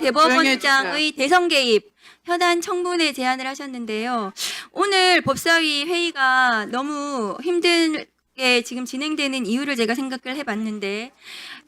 대법원장의 대선 개입 현안 청문회 제안을 하셨는데요. 오늘 법사위 회의가 너무 힘들게 지금 진행되는 이유를 제가 생각을 해봤는데,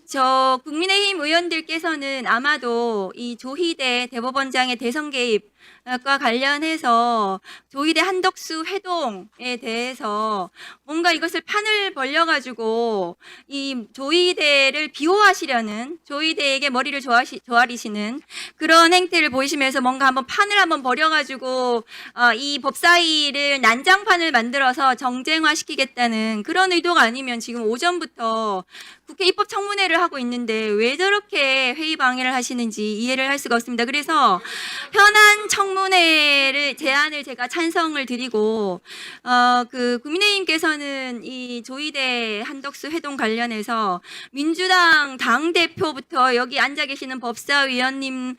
저 국민의힘 의원들께서는 아마도 이 조희대 대법원장의 대선 개입과 관련해서 조희대 한덕수 회동에 대해서 뭔가 이것을 판을 벌려가지고 이 조희대를 비호하시려는, 조희대에게 머리를 조아리시는 그런 행태를 보이시면서 뭔가 한번 판을 한번 벌여가지고 이 법사위를 난장판을 만들어서 정쟁화시키겠다는 그런 의도가 아니면 지금 오전부터 국회 입법청문회를 하고 있는데 왜 저렇게 회의 방해를 하시는지 이해를 할 수가 없습니다. 그래서 현안 청문회를 제안을 제가 찬성을 드리고, 국민의힘께서는 이 조희대 한덕수 회동 관련해서 민주당 당대표부터 여기 앉아 계시는 법사위원님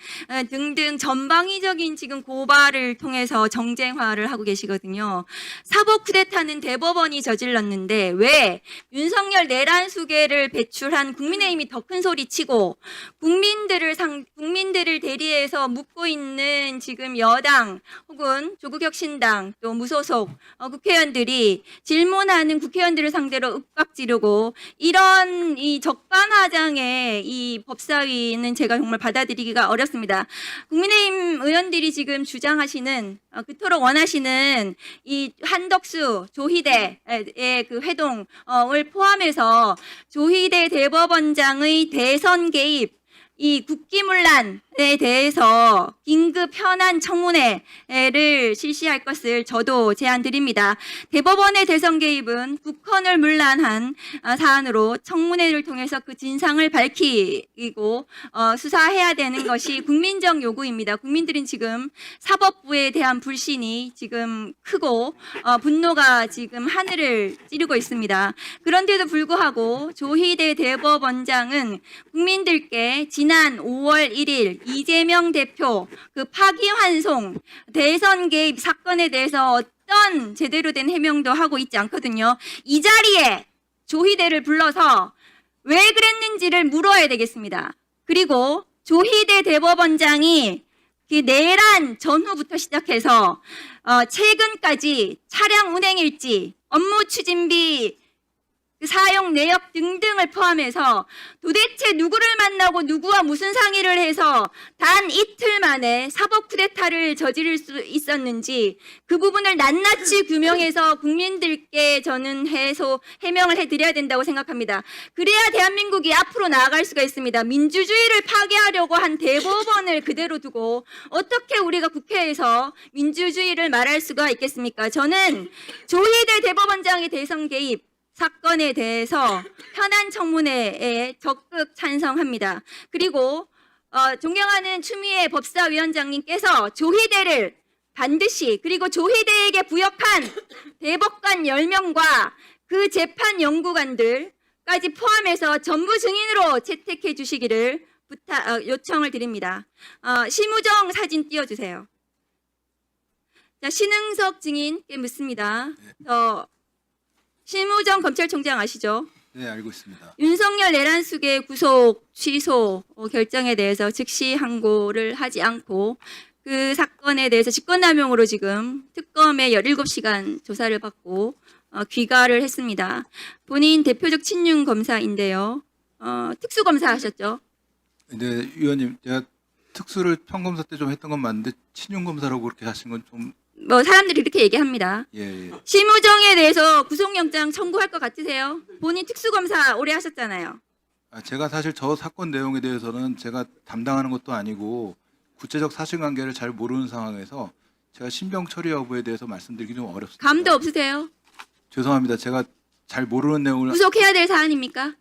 등등 전방위적인 지금 고발을 통해서 정쟁화를 하고 계시거든요. 사법 쿠데타는 대법원이 저질렀는데 왜 윤석열 내란 수계를 배출한 국민의힘이 더 큰 소리 치고 국민들을 대리해서 묻고 있는 지금 여당 혹은 조국혁신당 또 무소속 국회의원들이 질문하는 국회의원들을 상대로 윽박 지르고 이런 이 적반하장의 이 법사위는 제가 정말 받아들이기가 어렵습니다. 국민의힘 의원들이 지금 주장하시는 그토록 원하시는 이 한덕수 조희대의 그 회동을 포함해서 조희대 대법원장의 대선 개입, 이 국기문란에 대해서 긴급 현안 청문회를 실시할 것을 저도 제안드립니다. 대법원의 대선 개입은 국헌을 문란한 사안으로 청문회를 통해서 그 진상을 밝히고 수사해야 되는 것이 국민적 요구입니다. 국민들은 지금 사법부에 대한 불신이 지금 크고 분노가 지금 하늘을 찌르고 있습니다. 그런데도 불구하고 조희대 대법원장은 국민들께 지난 5월 1일 이재명 대표 그 파기환송 대선 개입 사건에 대해서 어떤 제대로 된 해명도 하고 있지 않거든요. 이 자리에 조희대를 불러서 왜 그랬는지를 물어야 되겠습니다. 그리고 조희대 대법원장이 그 내란 전후부터 시작해서 최근까지 차량 운행 일지, 업무 추진비 사용 내역 등등을 포함해서 도대체 누구를 만나고 누구와 무슨 상의를 해서 단 이틀 만에 사법 쿠데타를 저지를 수 있었는지 그 부분을 낱낱이 규명해서 국민들께 저는 해명을 해드려야 된다고 생각합니다. 그래야 대한민국이 앞으로 나아갈 수가 있습니다. 민주주의를 파괴하려고 한 대법원을 그대로 두고 어떻게 우리가 국회에서 민주주의를 말할 수가 있겠습니까? 저는 조희대 대법원장의 대선 개입 사건에 대해서 현안 청문회에 적극 찬성합니다. 그리고 존경하는 추미애 법사위원장님께서 조희대를 반드시, 그리고 조희대에게 부역한 대법관 10명과 그 재판 연구관들까지 포함해서 전부 증인으로 채택해 주시기를 요청을 드립니다. 심우정 사진 띄워주세요. 자, 신흥석 증인께 묻습니다. 심우정 검찰총장 아시죠? 네, 알고 있습니다. 윤석열 내란 수계 구속 취소 결정에 대해서 즉시 항고를 하지 않고 그 사건에 대해서 직권남용으로 지금 특검에 17시간 조사를 받고 귀가를 했습니다. 본인 대표적 친윤 검사인데요. 특수검사 하셨죠? 네, 위원님, 제가 특수를 평검사 때 좀 했던 건 맞는데 친윤 검사라고 그렇게 하신 건 좀 사람들이 이렇게 얘기합니다. 예. 심우정에 대해서 구속영장 청구할 것 같으세요? 본인 특수검사 오래 하셨잖아요. 제가 사실 저 사건 내용에 대해서는 제가 담당하는 것도 아니고 구체적 사실관계를 잘 모르는 상황에서 제가 신병 처리 여부에 대해서 말씀드리기 좀 어렵습니다. 감도 없으세요? 죄송합니다. 제가 잘 모르는 내용을 구속해야 될 사안입니까?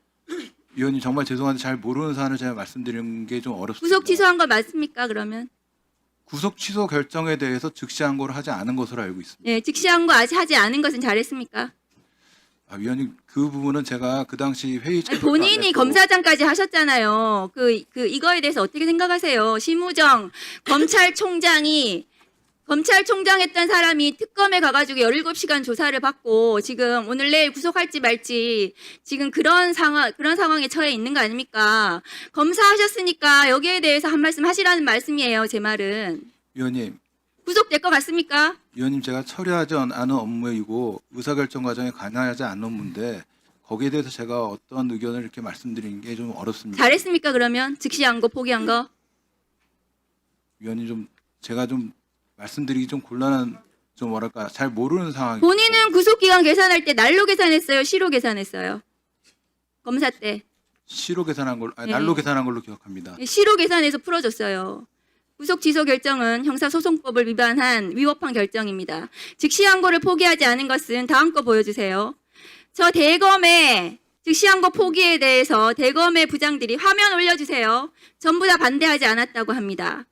위원님 정말 죄송한데 잘 모르는 사안을 제가 말씀드리는 게 좀 어렵습니다. 구속 취소한 거 맞습니까? 그러면? 구속 취소 결정에 대해서 즉시 항고를 하지 않은 것으로 알고 있습니다. 네, 즉시 항고 아직 하지 않은 것은 잘했습니까? 위원님 그 부분은 제가 그 당시 회의 본인이 검사장까지 하셨잖아요. 이거에 대해서 어떻게 생각하세요? 심우정 검찰총장이 검찰총장 했던 사람이 특검에 가가지고 17시간 조사를 받고 지금 오늘 내일 구속할지 말지 지금 그런 상황에 처해 있는 거 아닙니까? 검사하셨으니까 여기에 대해서 한 말씀 하시라는 말씀이에요, 제 말은. 위원님, 구속될 것 같습니까? 위원님 제가 처리하지 않은 업무이고 의사결정 과정에 관여하지 않은 업무인데 거기에 대해서 제가 어떤 의견을 이렇게 말씀드리는 게 좀 어렵습니다. 잘했습니까, 그러면? 즉시한 거, 포기한 거? 위원님 좀 제가 좀 말씀드리기 좀 곤란한 좀 뭐랄까 잘 모르는 상황이 본인은 구속기간 계산할 때 날로 계산했어요, 시로 계산했어요? 검사 때. 시로 계산한 걸로 네. 날로 계산한 걸로 기억합니다. 시로 계산해서 풀어줬어요. 구속 취소 결정은 형사소송법을 위법한 결정입니다. 즉시항고를 포기하지 않은 것은 다음 거 보여주세요. 저 대검의 즉시항고 포기에 대해서 대검의 부장들이 화면 올려주세요. 전부 다 반대하지 않았다고 합니다.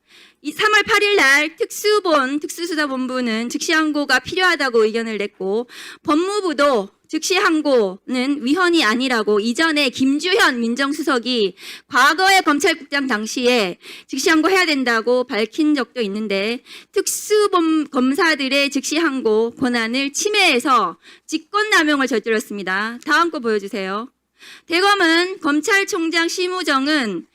이 3월 8일 날 특수수사본부는 즉시항고가 필요하다고 의견을 냈고 법무부도 즉시항고는 위헌이 아니라고 이전에 김주현 민정수석이 과거의 검찰국장 당시에 즉시항고 해야 된다고 밝힌 적도 있는데 특수검사들의 즉시항고 권한을 침해해서 직권남용을 저질렀습니다. 다음 거 보여주세요. 대검은 검찰총장 심우정은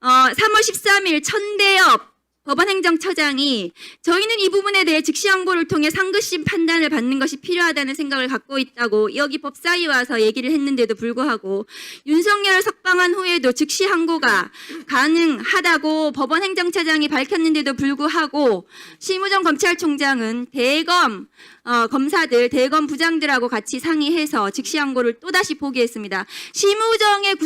3월 13일 천대엽 법원행정처장이 저희는 이 부분에 대해 즉시항고를 통해 상급심 판단을 받는 것이 필요하다는 생각을 갖고 있다고 여기 법사위 와서 얘기를 했는데도 불구하고 윤석열을 석방한 후에도 즉시항고가 가능하다고 법원행정처장이 밝혔는데도 불구하고 심우정 검찰총장은 대검 검사들, 대검 부장들하고 같이 상의해서 즉시항고를 또다시 포기했습니다. 심우정의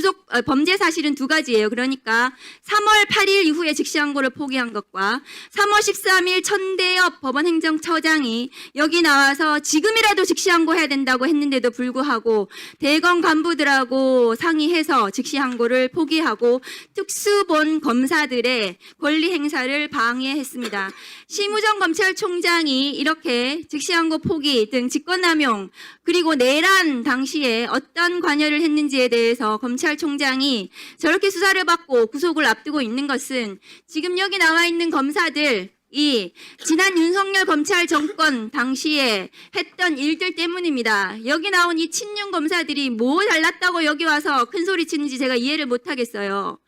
범죄 사실은 두 가지예요. 그러니까 3월 8일 이후에 즉시항고를 포기한 것과 3월 13일 천대엽 법원행정처장이 여기 나와서 지금이라도 즉시항고 해야 된다고 했는데도 불구하고 대검 간부들하고 상의해서 즉시항고를 포기하고 특수본 검사들의 권리 행사를 방해했습니다. 심우정 검찰총장이 이렇게 즉시항고 포기 등 직권남용 그리고 내란 당시에 어떤 관여를 했는지에 대해서 검찰총장이 저렇게 수사를 받고 구속을 앞두고 있는 것은 지금 여기 나와 있는 검사들 이 지난 윤석열 검찰 정권 당시에 했던 일들 때문입니다. 여기 나온 이 친윤 검사들이 뭐 잘났다고 여기 와서 큰 소리 치는지 제가 이해를 못 하겠어요.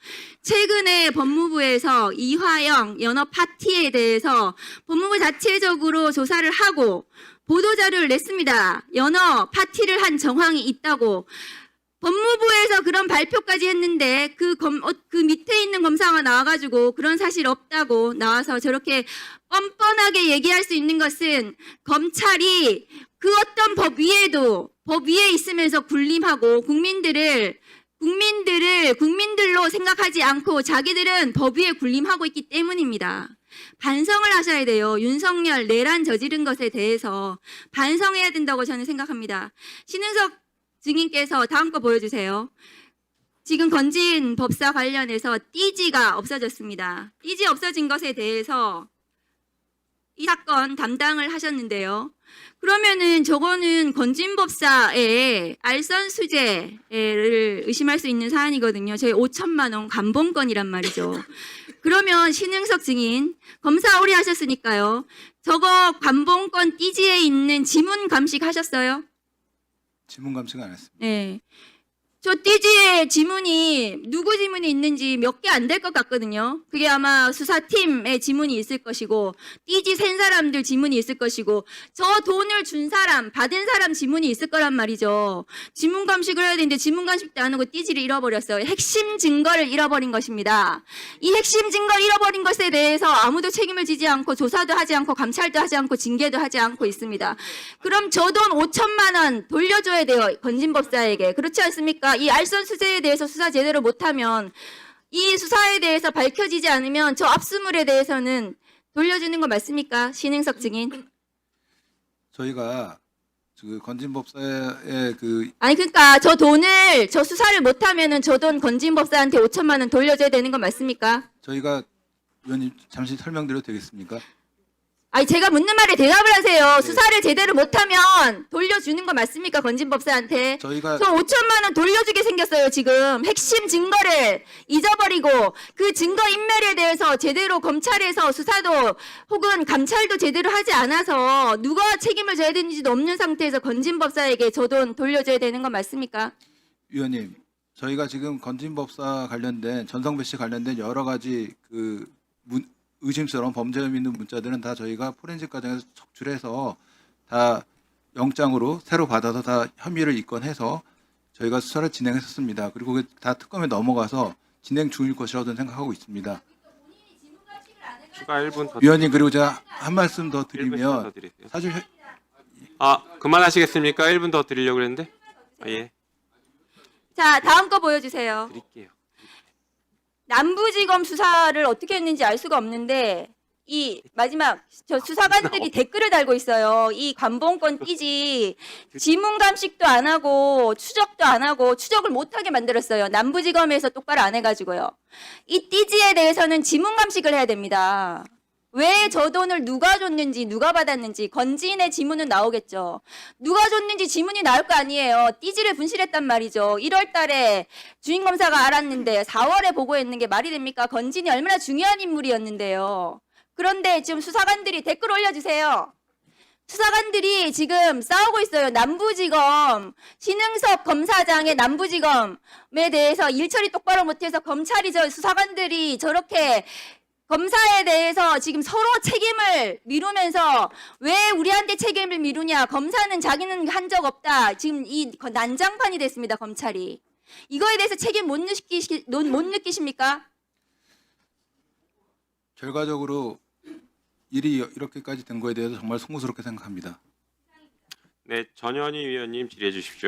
최근에 법무부에서 이화영 연어 파티에 대해서 법무부 자체적으로 조사를 하고 보도자료를 냈습니다. 연어 파티를 한 정황이 있다고. 법무부에서 그런 발표까지 했는데 그 밑에 있는 검사가 나와가지고 그런 사실 없다고 나와서 저렇게 뻔뻔하게 얘기할 수 있는 것은 검찰이 그 어떤 법 위에 있으면서 군림하고 국민들로 생각하지 않고 자기들은 법 위에 군림하고 있기 때문입니다. 반성을 하셔야 돼요. 윤석열 내란 저지른 것에 대해서 반성해야 된다고 저는 생각합니다. 신은석 증인께서 다음 거 보여주세요. 지금 건진 법사 관련해서 띠지가 없어졌습니다. 띠지 없어진 것에 대해서 이 사건 담당을 하셨는데요. 그러면은 저거는 건진 법사의 알선 수재를 의심할 수 있는 사안이거든요. 저희 5천만 원 감봉권이란 말이죠. 그러면 신흥석 증인 검사 오래 하셨으니까요. 저거 감봉권 띠지에 있는 지문 감식하셨어요? 지문 감식 안 했습니다. 네. 저 띠지에 지문이 누구 지문이 있는지 몇 개 안 될 것 같거든요. 그게 아마 수사팀의 지문이 있을 것이고 띠지 센 사람들 지문이 있을 것이고 저 돈을 준 사람 받은 사람 지문이 있을 거란 말이죠. 지문 감식을 해야 되는데 지문 감식도 안 하고 띠지를 잃어버렸어요. 핵심 증거를 잃어버린 것입니다. 이 핵심 증거를 잃어버린 것에 대해서 아무도 책임을 지지 않고 조사도 하지 않고 감찰도 하지 않고 징계도 하지 않고 있습니다. 그럼 저 돈 5천만 원 돌려줘야 돼요. 건진법사에게. 그렇지 않습니까? 이 알선 수재에 대해서 수사 제대로 못하면 이 수사에 대해서 밝혀지지 않으면 저 압수물에 대해서는 돌려주는 거 맞습니까? 신행석 증인. 저희가 그 건진법사의 아니 그러니까 저 돈을 저 수사를 못하면은 저 돈 건진법사한테 5천만 원 돌려줘야 되는 거 맞습니까? 저희가 의원님 잠시 설명드려도 되겠습니까? 아니 제가 묻는 말에 대답을 하세요. 네. 수사를 제대로 못하면 돌려주는 거 맞습니까? 건진법사한테. 저희가 저 5천만 원 돌려주게 생겼어요. 지금 핵심 증거를 잊어버리고 그 증거 인멸에 대해서 제대로 검찰에서 수사도 혹은 감찰도 제대로 하지 않아서 누가 책임을 져야 되는지도 없는 상태에서 건진법사에게 저 돈 돌려줘야 되는 건 맞습니까? 위원님, 저희가 지금 건진법사 관련된 전성배 씨 관련된 여러 가지 의심스러운 범죄 혐의 있는 문자들은 다 저희가 포렌식 과정에서 적출해서 다 영장으로 새로 받아서 다 혐의를 입건해서 저희가 수사를 진행했었습니다. 그리고 그게 다 특검에 넘어가서 진행 중일 것이라고 저는 생각하고 있습니다. 추가 1분 더. 위원님, 그리고 제가 한 말씀 더 1분 더 드리면 드릴게요. 사실 그만하시겠습니까? 1분 더 드리려고 그랬는데. 예, 자, 다음 거 보여주세요. 드릴게요. 남부지검 수사를 어떻게 했는지 알 수가 없는데 이 마지막 저 수사관들이 댓글을 달고 있어요. 이 관봉권 띠지 지문 감식도 안 하고 추적도 안 하고 추적을 못하게 만들었어요. 남부지검에서 똑바로 안 해가지고요. 이 띠지에 대해서는 지문 감식을 해야 됩니다. 왜 저 돈을 누가 줬는지 누가 받았는지 건진의 지문은 나오겠죠. 누가 줬는지 지문이 나올 거 아니에요. 띠지를 분실했단 말이죠. 1월 달에 주임검사가 알았는데 4월에 보고했는 게 말이 됩니까? 건진이 얼마나 중요한 인물이었는데요. 그런데 지금 수사관들이 댓글 올려주세요. 수사관들이 지금 싸우고 있어요. 남부지검 신흥석 검사장의 남부지검에 대해서 일 처리 똑바로 못해서 검찰이 수사관들이 저렇게 검사에 대해서 지금 서로 책임을 미루면서 왜 우리한테 책임을 미루냐. 검사는 자기는 한 적 없다. 지금 이 난장판이 됐습니다. 검찰이. 이거에 대해서 책임 못 느끼십니까? 결과적으로 일이 이렇게까지 된 거에 대해서 정말 송구스럽게 생각합니다. 네, 전현희 위원님 질의해 주십시오.